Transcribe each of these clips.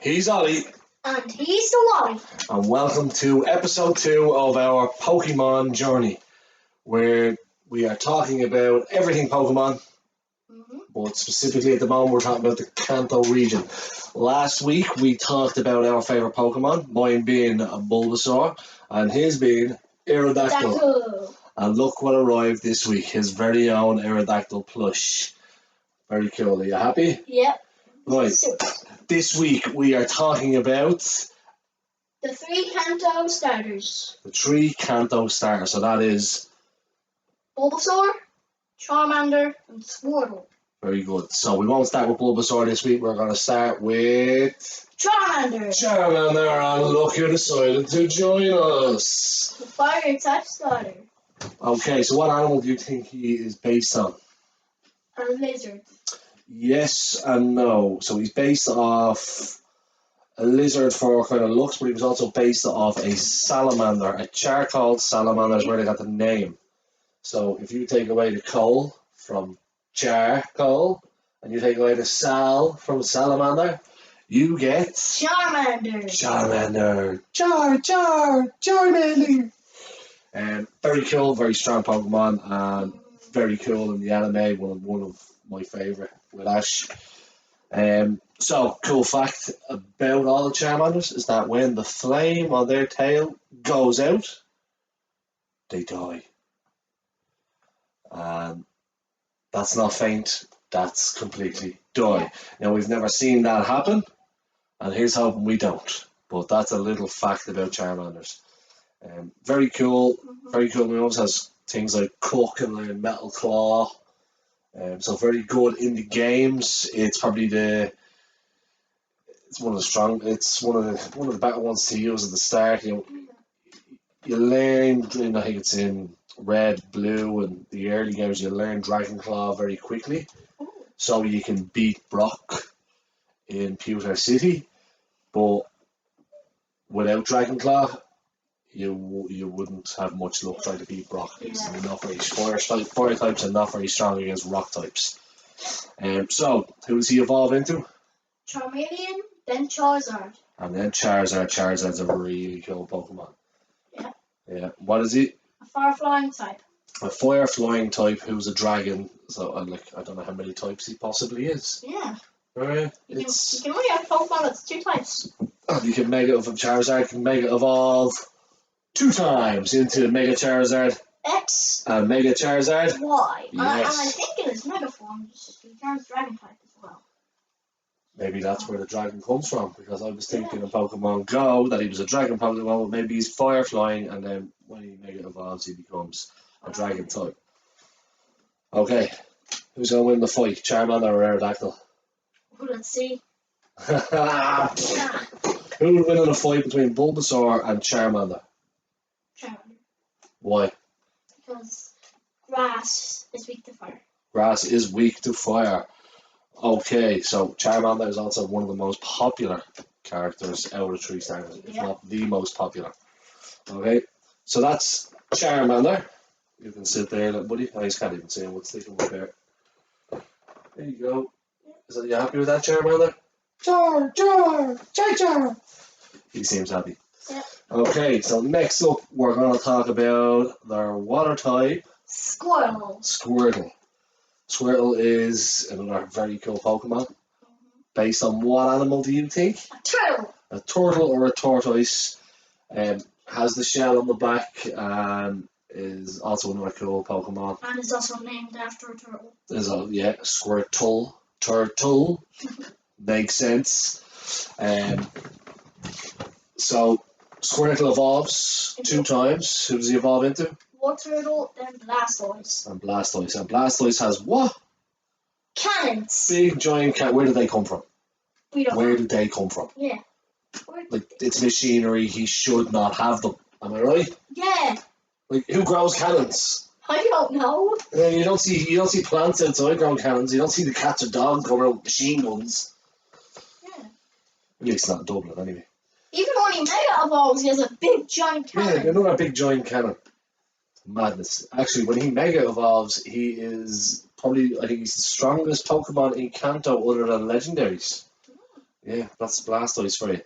He's Ollie. And he's the Wally. And welcome to episode 2 of our Pokemon journey, where we are talking about everything Pokemon, but specifically at the moment we're talking about the Kanto region. Last week we talked about our favourite Pokemon, mine being Bulbasaur, and his being Aerodactyl. And look what arrived this week, his very own Aerodactyl plush. Very cool. Are you happy? Yep. Right. This week we are talking about the 3 Kanto starters. the 3 Kanto starters. So that is Bulbasaur, Charmander, and Squirtle. very good. So we won't start with Bulbasaur this week. We're going to start with Charmander. Charmander, and look who decided to join us. The fire type starter. Okay, so what animal do you think he is based on? A lizard. Yes and no. So he's based off a lizard for kind of looks, but he was also based off a salamander. A charcoal salamander is where they got the name. So if you take away the coal from charcoal and you take away the sal from salamander, you get Charmander. Charmander. Charmander. Very cool, very strong Pokemon, and very cool in the anime. One of my favourite with Ash. So, cool fact about all the Charmanders is that when the flame on their tail goes out, they die. And that's not faint, that's completely die. Now, we've never seen that happen, and here's hoping we don't. But that's a little fact about Charmanders. Very cool, very cool moves. Has things like Cook and like Metal Claw. So very good in the games. It's probably one of the better ones to use at the start. You learn. I think it's in Red, Blue, and the early games. You learn Dragon Claw very quickly, so you can beat Brock in Pewter City. But without Dragon Claw, you wouldn't have much luck trying to beat Brock because they're not very fire types are not very strong against rock types. So who does he evolve into? Charmeleon, then Charizard. And then Charizard. Charizard's a really cool Pokemon. Yeah. Yeah. What is he? A fire-flying type. A fire-flying type who's a dragon. So I don't know how many types he possibly is. Yeah. Right. You can only have Pokemon that's 2 types. You can Charizard can Mega Evolve 2 times into Mega Charizard X and Mega Charizard Y. Yes. And I think in his Mega form, he turns Dragon type as well. Maybe that's where the dragon comes from, because I was thinking in Pokemon Go that he was a dragon Pokemon, but maybe he's fire flying, and then when he Mega Evolves, he becomes a dragon type. Okay, who's going to win the fight, Charmander or Aerodactyl? Let's see. Who would win in a fight between Bulbasaur and Charmander? Charmander. Why? Because grass is weak to fire. Grass is weak to fire. Okay, so Charmander is also one of the most popular characters out of 3 starters, if not the most popular. Okay, so that's Charmander. You can sit there, little buddy. I just can't even see him. What's sticking up there? There you go. Are you happy with that, Charmander? Char. He seems happy. Yeah. Okay, so next up we're going to talk about their water type. Squirtle. Squirtle is another very cool Pokemon. Based on what animal do you think? A turtle. A turtle or a tortoise. Has the shell on the back and is also another cool Pokemon. And is also named after a turtle. Squirtle. Turtle. Makes sense. So Squirtle evolves 2 times. Who does he evolve into? Wartortle, then Blastoise. And Blastoise. And Blastoise has what? Cannons. Big giant cat. Where did they come from? We don't Where know. did they come from? Yeah. Like, it's machinery. He should not have them. Am I right? Yeah. Like, who grows cannons? I don't know. You don't see plants outside growing cannons. You don't see the cats or dogs going around with machine guns. Yeah. At least not in Dublin, anyway. Even when he Mega Evolves, he has a big giant cannon. Yeah, another big giant cannon. Madness. Actually, when he Mega Evolves, he is probably, I think he's the strongest Pokemon in Kanto other than Legendaries. Yeah, that's Blastoise for you.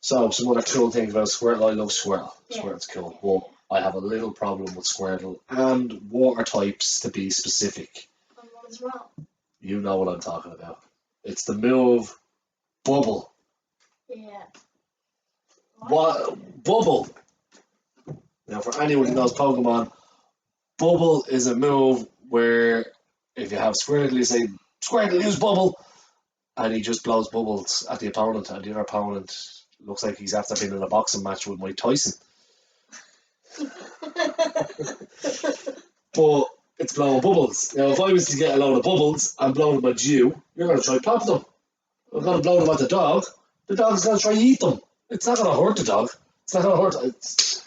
So, some other cool things about Squirtle. I love Squirtle. Yeah. Squirtle's cool. But I have a little problem with Squirtle and water types, to be specific. And what is wrong? You know what I'm talking about. It's the move Bubble. Yeah. What? Bubble. Now, for anyone who knows Pokemon, Bubble is a move where if you have Squirtle, you say, Squirtle, use Bubble. And he just blows bubbles at the opponent, and the other opponent looks like he's after being in a boxing match with Mike Tyson. But it's blowing bubbles. Now, if I was to get a load of bubbles and blow them at you, you're going to try pop them. I'm going to blow them at the dog's going to try eat them. It's not going to hurt the dog. It's not going to hurt.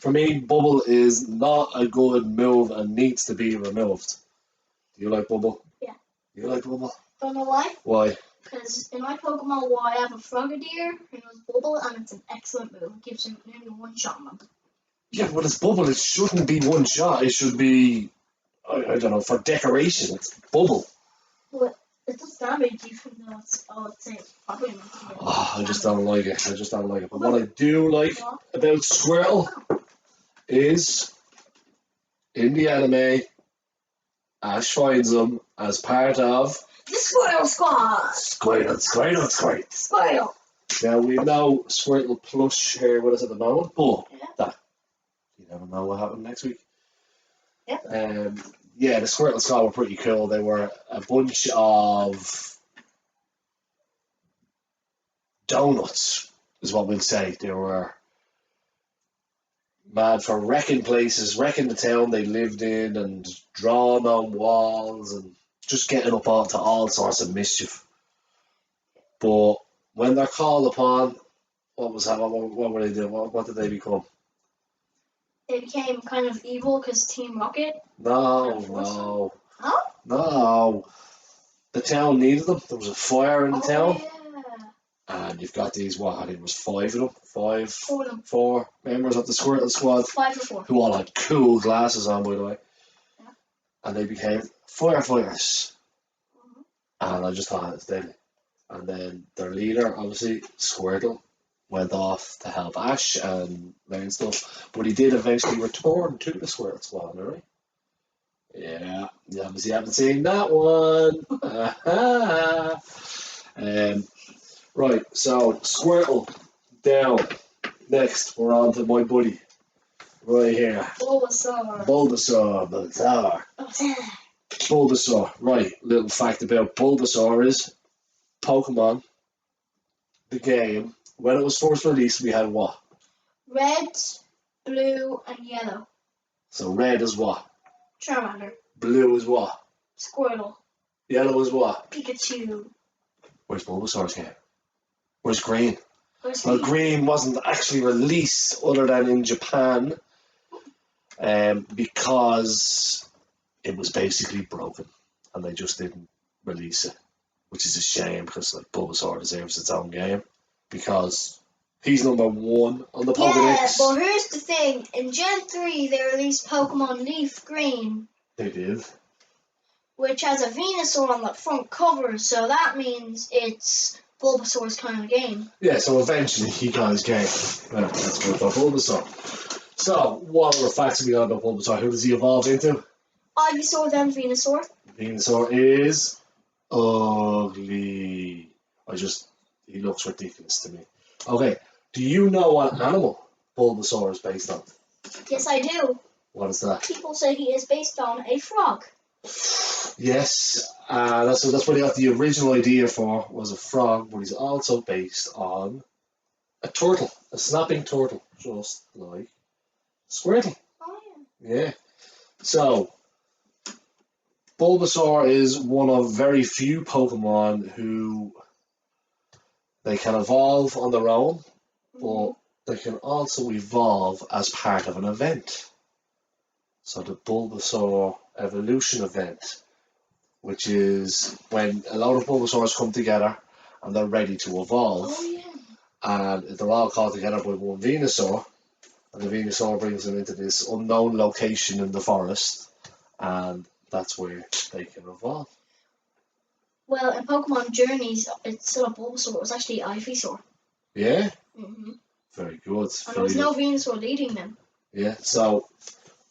For me, Bubble is not a good move and needs to be removed. Do you like Bubble? Yeah. You like Bubble? Don't know why? Why? Because in my Pokemon Y, I have a Frogadier, who knows Bubble, and it's an excellent move. It gives him nearly one shot on them. Yeah, but it's Bubble. It shouldn't be one shot. It should be, I don't know, for decoration. It's Bubble. But it does damage, even though it's probably meant to be. I just don't like it. I just don't like it. But what I do like about Squirtle is, in the anime, Ash finds him as part of The Squirtle Squad! Squirtle. Now, we know Squirtle plush here with us at the moment, but that, you never know what happened next week. Yep. Yeah, the Squirtle Squad were pretty cool. They were a bunch of donuts, is what we'll say. They were mad for wrecking places, wrecking the town they lived in, and drawing on walls, and just getting up onto all sorts of mischief. But when they're called upon, what was that? What were they doing? What did they become? They became kind of evil because Team Rocket. No. Oh? The town needed them. There was a fire in the town. Yeah. And you've got these, I think it was 5 of them. Four of them. 4 members of the Squirtle Squad. 5 or 4. Who all had cool glasses on, by the way. Yeah. And they became firefighters. Mm-hmm. And I just thought it was deadly. And then their leader, obviously, Squirtle, went off to help Ash and learn stuff. But he did eventually return to the Squirtle Squad, alright? Yeah, you obviously haven't seen that one. Right, so Squirtle down. Next, we're on to my buddy. Right here. Bulbasaur. Right, little fact about Bulbasaur is Pokemon, the game, when it was first released, we had what? Red, blue, and yellow. So red is what? Charmander. Blue is what? Squirtle. Yellow is what? Pikachu. Where's Bulbasaur's game? Where's green? Well, green wasn't actually released other than in Japan, because it was basically broken and they just didn't release it, which is a shame because like Bulbasaur deserves its own game because he's number 1 on the Pokedex. Yeah, but here's the thing. In Gen 3, they released Pokemon Leaf Green. They did. Which has a Venusaur on the front cover, so that means it's Bulbasaur's kind of game. Yeah, so eventually he got his game. Yeah, that's what about Bulbasaur. So, what other facts have we got about Bulbasaur? Who does he evolve into? Ivysaur, then Venusaur. Venusaur is ugly. He looks ridiculous to me. Okay, do you know what animal Bulbasaur is based on? Yes, I do. What is that? People say he is based on a frog. Yes, that's what he got the original idea for, was a frog, but he's also based on a turtle, a snapping turtle, just like Squirtle. Oh, Yeah. So, Bulbasaur is one of very few Pokemon who they can evolve on their own, but they can also evolve as part of an event. So the Bulbasaur evolution event, which is when a lot of Bulbasaurs come together and they're ready to evolve. Oh, yeah. And they're all called together by one Venusaur, and the Venusaur brings them into this unknown location in the forest, and that's where they can evolve. Well, in Pokemon Journeys, it's still a Bulbasaur. It was actually Ivysaur. Yeah? Mm-hmm. Very good. And there was no Venusaur leading them. Yeah, so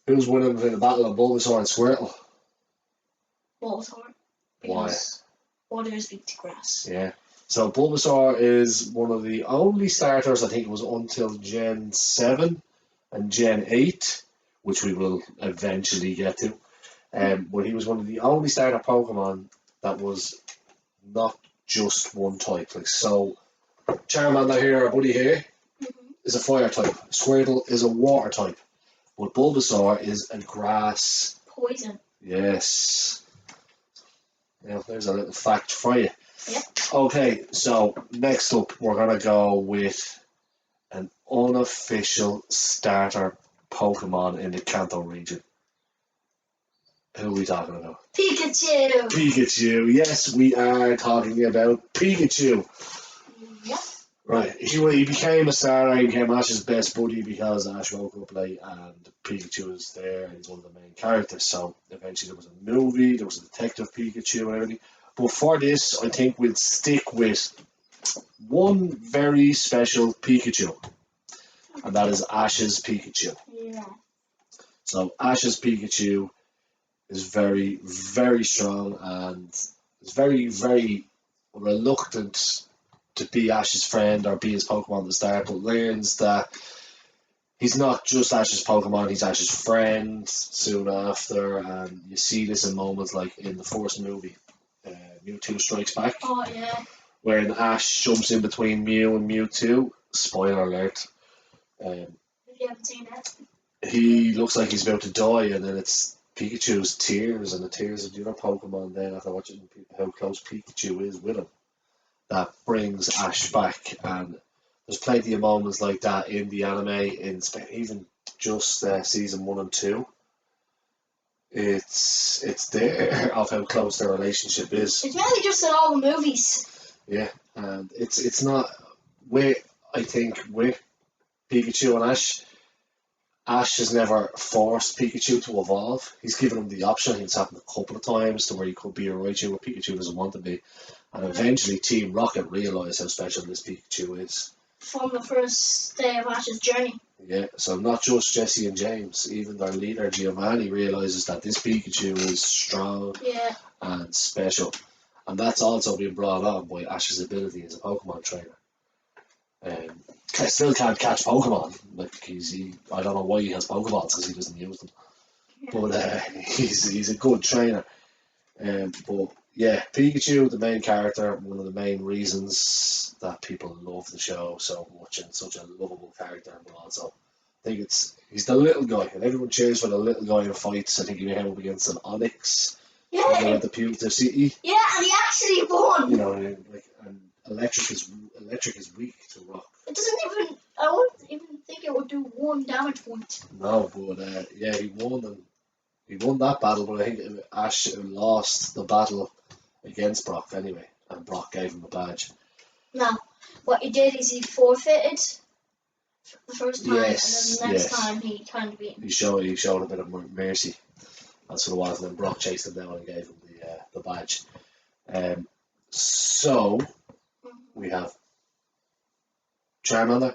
who's winning in the battle of Bulbasaur and Squirtle? Bulbasaur. Why? Because water is weak to grass. Yeah. So Bulbasaur is one of the only starters, I think it was until Gen 7 and Gen 8, which we will eventually get to. But he was one of the only starter Pokemon that was not just one type. Like, so Charmander here, our buddy here, is a fire type. Squirtle is a water type. But Bulbasaur is a grass. Poison. Yes. Now, there's a little fact for you. Yep. Okay, so next up, we're going to go with an unofficial starter Pokemon in the Kanto region. Who are we talking about? Pikachu! Pikachu. Yes, we are talking about Pikachu. Yep. Right, he became a starter, he became Ash's best buddy because Ash woke up late and Pikachu was there and he's one of the main characters. So eventually there was a movie, there was a Detective Pikachu and everything. But for this, I think we'll stick with one very special Pikachu, and that is Ash's Pikachu. Yeah. So Ash's Pikachu is very, very strong and is very, very reluctant to be Ash's friend or be his Pokemon at the start, but learns that he's not just Ash's Pokemon, he's Ash's friend soon after, and you see this in moments like in the first movie, Mewtwo Strikes Back. Oh, yeah. When Ash jumps in between Mew and Mewtwo, spoiler alert, If you haven't seen it. he looks like he's about to die, and then it's Pikachu's tears and the tears of the other Pokemon then after watching how close Pikachu is with him. That brings Ash back, and there's plenty of moments like that in the anime, even just season 1 and 2. It's there of how close their relationship is. It's mainly just in all the movies. Yeah, and it's not I think with Pikachu and Ash has never forced Pikachu to evolve. He's given him the option. It's happened a couple of times to where he could be a Raichu, but Pikachu doesn't want to be. And eventually Team Rocket realised how special this Pikachu is. From the first day of Ash's journey. Yeah, so not just Jesse and James, even their leader Giovanni realises that this Pikachu is strong and special. And that's also been brought on by Ash's ability as a Pokemon trainer. I still can't catch Pokemon. Like I don't know why he has Pokeballs because he doesn't use them. But he's a good trainer. But yeah, Pikachu, the main character, one of the main reasons that people love the show so much and such a lovable character. But also, I think he's the little guy, and everyone cheers for the little guy in fights. I think he came up against an Onyx. Yeah. The Pewter City. Yeah, and he actually won. You know, like, and electric is weak to rock. It doesn't even. I wouldn't even think it would do 1 damage point. No, but yeah, he won, and he won that battle. But I think Ash lost the battle against Brock anyway, and Brock gave him a badge. No, what he did is he forfeited the first time, Yes, and then the next time he kind of beat him. He showed a bit of mercy. That's what it was, and then Brock chased him down and gave him the badge. So we have Charmander,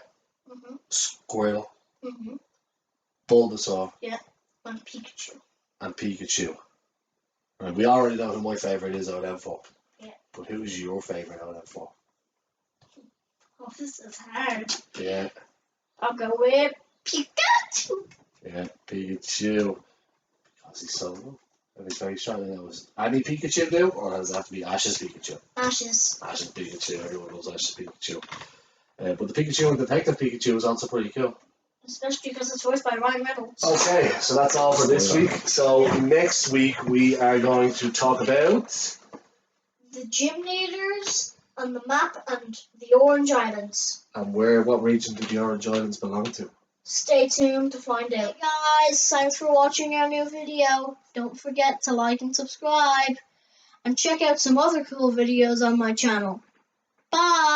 Squirtle, Bulbasaur, and Pikachu. Right, we already know who my favourite is out of them 4. Yeah. But who is your favourite out of them 4? Oh, this is hard. Yeah. I'll go with Pikachu. Yeah, Pikachu. Because he's so good. And he's very strong. And was any Pikachu do, or does it have to be Ash's Pikachu? Ash's Pikachu. Everyone loves Ash's Pikachu. But the Pikachu and Detective Pikachu is also pretty cool. Especially because it's voiced by Ryan Reynolds. Okay, so that's all for this week. So next week we are going to talk about the gym leaders and the map and the Orange Islands. And what region do the Orange Islands belong to? Stay tuned to find out. Hey guys, thanks for watching our new video. Don't forget to like and subscribe. And check out some other cool videos on my channel. Bye!